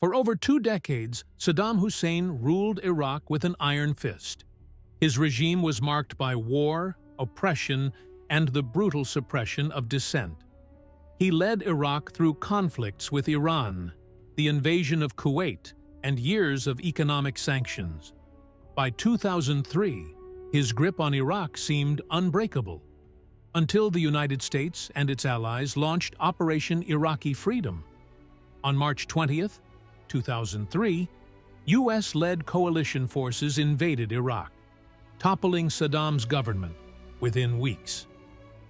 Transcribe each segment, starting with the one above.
For over 2 decades, Saddam Hussein ruled Iraq with an iron fist. His regime was marked by war, oppression, and the brutal suppression of dissent. He led Iraq through conflicts with Iran, the invasion of Kuwait, and years of economic sanctions. By 2003, his grip on Iraq seemed unbreakable, until the United States and its allies launched Operation Iraqi Freedom. On March 20th, 2003, U.S.-led coalition forces invaded Iraq, toppling Saddam's government within weeks.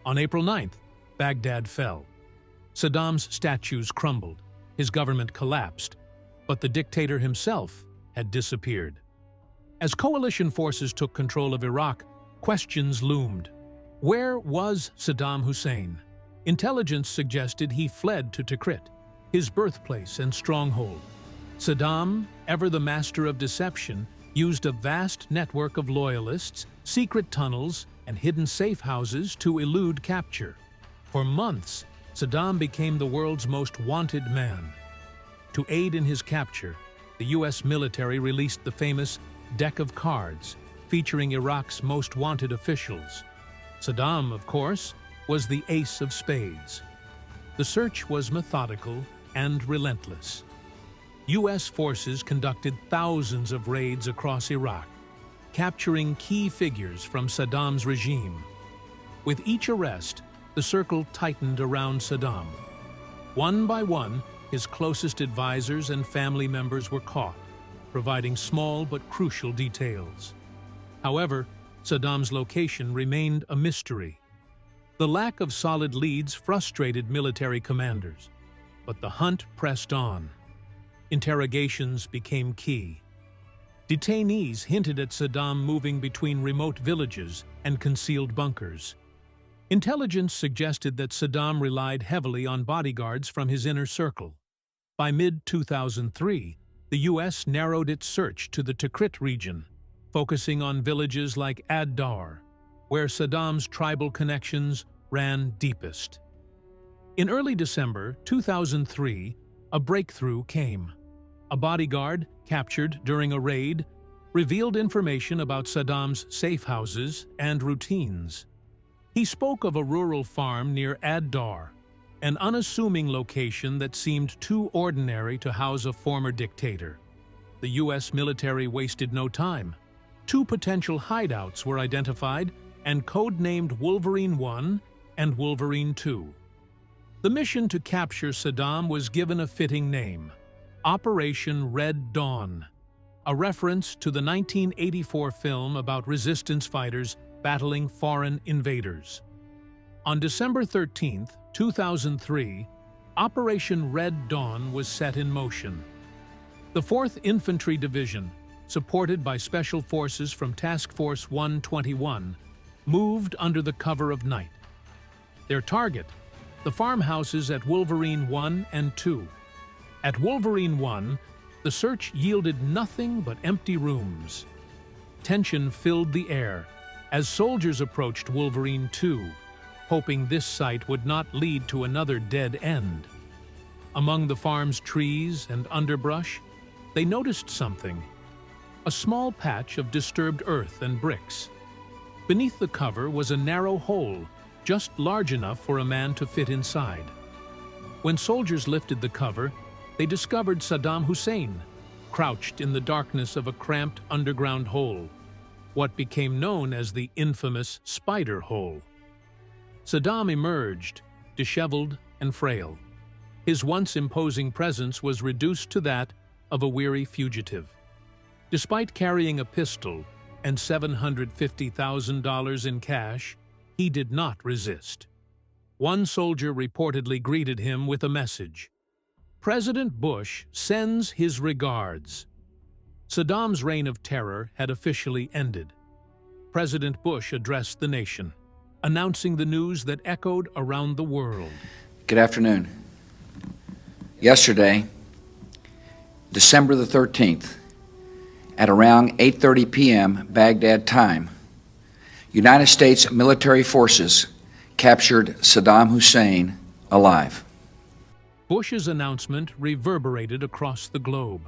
On April 9th, Baghdad fell. Saddam's statues crumbled, his government collapsed, but the dictator himself had disappeared. As coalition forces took control of Iraq, questions loomed. Where was Saddam Hussein? Intelligence suggested he fled to Tikrit, his birthplace and stronghold. Saddam, ever the master of deception, used a vast network of loyalists, secret tunnels, and hidden safe houses to elude capture. For months, Saddam became the world's most wanted man. To aid in his capture, the U.S. military released the famous deck of cards, featuring Iraq's most wanted officials. Saddam, of course, was the ace of spades. The search was methodical and relentless. U.S. forces conducted thousands of raids across Iraq, capturing key figures from Saddam's regime. With each arrest, the circle tightened around Saddam. One by one, his closest advisors and family members were caught, providing small but crucial details. However, Saddam's location remained a mystery. The lack of solid leads frustrated military commanders, but the hunt pressed on. Interrogations became key. Detainees hinted at Saddam moving between remote villages and concealed bunkers. Intelligence suggested that Saddam relied heavily on bodyguards from his inner circle. By mid-2003, the U.S. narrowed its search to the Tikrit region, focusing on villages like Ad-Dar, where Saddam's tribal connections ran deepest. In early December 2003, a breakthrough came. A bodyguard, captured during a raid, revealed information about Saddam's safe houses and routines. He spoke of a rural farm near Ad-Dar, an unassuming location that seemed too ordinary to house a former dictator. The U.S. military wasted no time. 2 potential hideouts were identified and codenamed Wolverine 1 and Wolverine 2. The mission to capture Saddam was given a fitting name: Operation Red Dawn, a reference to the 1984 film about resistance fighters battling foreign invaders. On December 13, 2003, Operation Red Dawn was set in motion. The 4th Infantry Division, supported by Special Forces from Task Force 121, moved under the cover of night. Their target: the farmhouses at Wolverine 1 and 2. At Wolverine 1, the search yielded nothing but empty rooms. Tension filled the air as soldiers approached Wolverine 2, hoping this site would not lead to another dead end. Among the farm's trees and underbrush, they noticed something: a small patch of disturbed earth and bricks. Beneath the cover was a narrow hole, just large enough for a man to fit inside. When soldiers lifted the cover, they discovered Saddam Hussein, crouched in the darkness of a cramped underground hole, what became known as the infamous Spider Hole. Saddam emerged, disheveled and frail. His once imposing presence was reduced to that of a weary fugitive. Despite carrying a pistol and $750,000 in cash, he did not resist. One soldier reportedly greeted him with a message: "President Bush sends his regards." Saddam's reign of terror had officially ended. President Bush addressed the nation, announcing the news that echoed around the world. Good afternoon. Yesterday, December the 13th, at around 8:30 p.m. Baghdad time, United States military forces captured Saddam Hussein alive. Bush's announcement reverberated across the globe.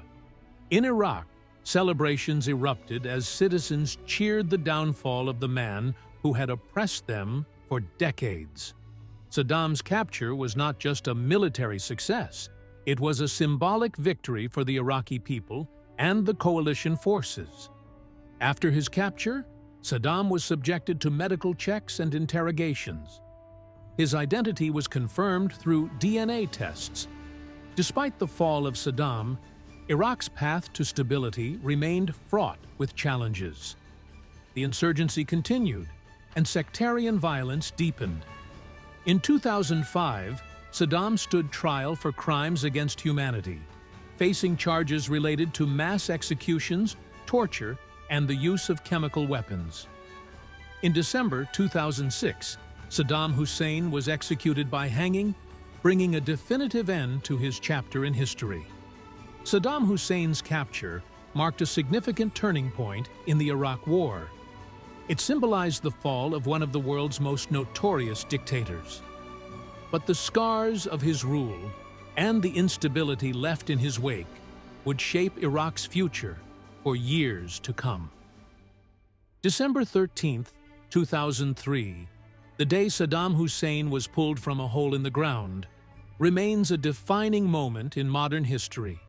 In Iraq, celebrations erupted as citizens cheered the downfall of the man who had oppressed them for decades. Saddam's capture was not just a military success, it was a symbolic victory for the Iraqi people and the coalition forces. After his capture, Saddam was subjected to medical checks and interrogations. His identity was confirmed through DNA tests. Despite the fall of Saddam, Iraq's path to stability remained fraught with challenges. The insurgency continued, and sectarian violence deepened. In 2005, Saddam stood trial for crimes against humanity, facing charges related to mass executions, torture, and the use of chemical weapons. In December 2006, Saddam Hussein was executed by hanging, bringing a definitive end to his chapter in history. Saddam Hussein's capture marked a significant turning point in the Iraq War. It symbolized the fall of one of the world's most notorious dictators. But the scars of his rule and the instability left in his wake would shape Iraq's future for years to come. December 13, 2003, the day Saddam Hussein was pulled from a hole in the ground, remains a defining moment in modern history.